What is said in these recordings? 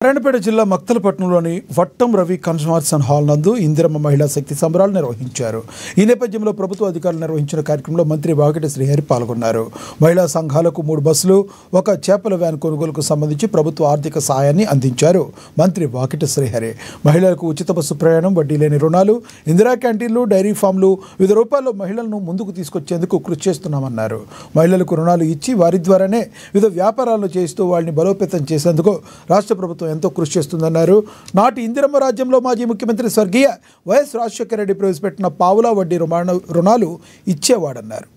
నారాయణపేట జిల్లా మక్తలపట్నంలోని Vattam Ravi convention hall నందు ఇందిరమ్మ మహిళా శక్తి సంబరాలు నిర్వహించారు. ఈ నేపథ్యంలో ప్రభుత్వ అధికారులు నిర్వహించిన కార్యక్రమంలో మంత్రి వాకిటి శ్రీహరి పాల్గొన్నారు. మహిళా సంఘాలకు 3 బస్సులు, 1 చేపల వ్యాన్ కొనుగోలుకు సంబంధించి ప్రభుత్వ ఆర్థిక సహాయాన్ని అందించారు మంత్రి వాకిటి శ్రీహరి. మహిళలకు ఉచిత బస్సు ప్రయాణం, వడ్డీ లేని రుణాలు, ఇందిరా క్యాంటీన్లు, డైరీ ఫామ్లు వివిధ రూపాల్లో మహిళలను ముందుకు తీసుకొచ్చేందుకు కృషి చేస్తున్నామన్నారు. మహిళలకు రుణాలు ఇచ్చి వారి ద్వారానే వివిధ వ్యాపారాలు చేస్తూ వారిని బలోపేతం చేసేందుకు రాష్ట్ర ప్రభుత్వం ఎంతో కృషి చేస్తుందన్నారు. నాటి ఇందిరమ్మ రాజ్యంలో మాజీ ముఖ్యమంత్రి స్వర్గీయ వైఎస్ రాజశేఖర రెడ్డి ప్రవేశపెట్టిన పావులా వడ్డీ రుణాలు ఇచ్చేవాడన్నారు.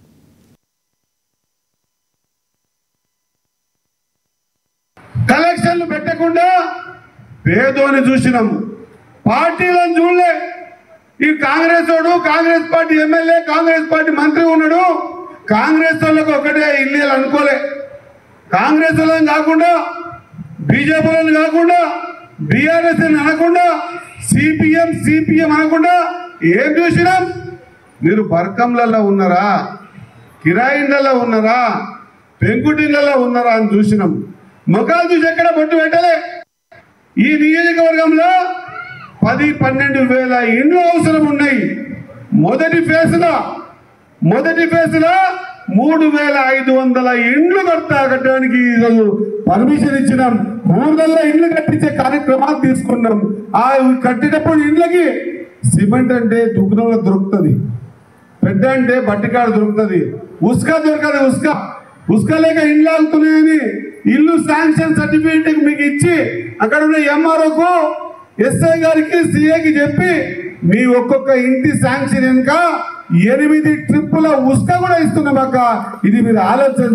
కలెక్షన్లు పెట్టకుండా పేదోని చూసినాం, పార్టీలను చూడలే. ఈ కాంగ్రెస్ వాడు, Congress party MLA, Congress party మంత్రి ఉన్నాడు, కాంగ్రెస్ వాళ్ళకు ఒకటే ఇల్లు అనుకోలే. కాంగ్రెస్ వాళ్ళని కాకుండా, బీజేపీ వాళ్ళని కాకుండా, బీఆర్ఎస్ అనకుండా, సిపిఎం అనకుండా ఏం చూసినాం? మీరు బర్కంలలో ఉన్నారా, కిరాయిన్లలో ఉన్నారా, పెంకుటిన్లలో ఉన్నారా అని చూసినాం. ముఖాలు చూసి ఎక్కడ బొట్టు పెట్టలే. ఈ నియోజకవర్గంలో 10-12 వేల ఇండ్లు అవసరం ఉన్నాయి. మొదటి ఫేజ్లో 3,500 ఇండ్లు కట్టడానికి ఈరోజు పర్మిషన్ ఇచ్చినాం. 300 ఇండ్లు కట్టించే కార్యక్రమాలు తీసుకున్నాం. ఆ కట్టినప్పుడు ఇండ్లకి సిమెంట్ అంటే దుకాణంలో దొరుకుతుంది, పెద్ద అంటే బట్టికాడ దొరుకుతుంది, ఉస్క దొరకదు. ఉస్క లేక ఇండ్లు ఆగుతున్నాయని ఇల్లు శాంక్షన్ సర్టిఫికేట్ మీకు ఇచ్చి అక్కడ ఉన్న ఎంఆర్ఓకు, ఎస్ఐ గారికి, సిఐకి చెప్పి మీ ఒక్కొక్క ఇంటి శాంక్షన్ వెనుక 8 ట్రిప్పుల ఉస్క కూడా ఇస్తున్నాం అక్క. ఇది మీరు ఆలోచన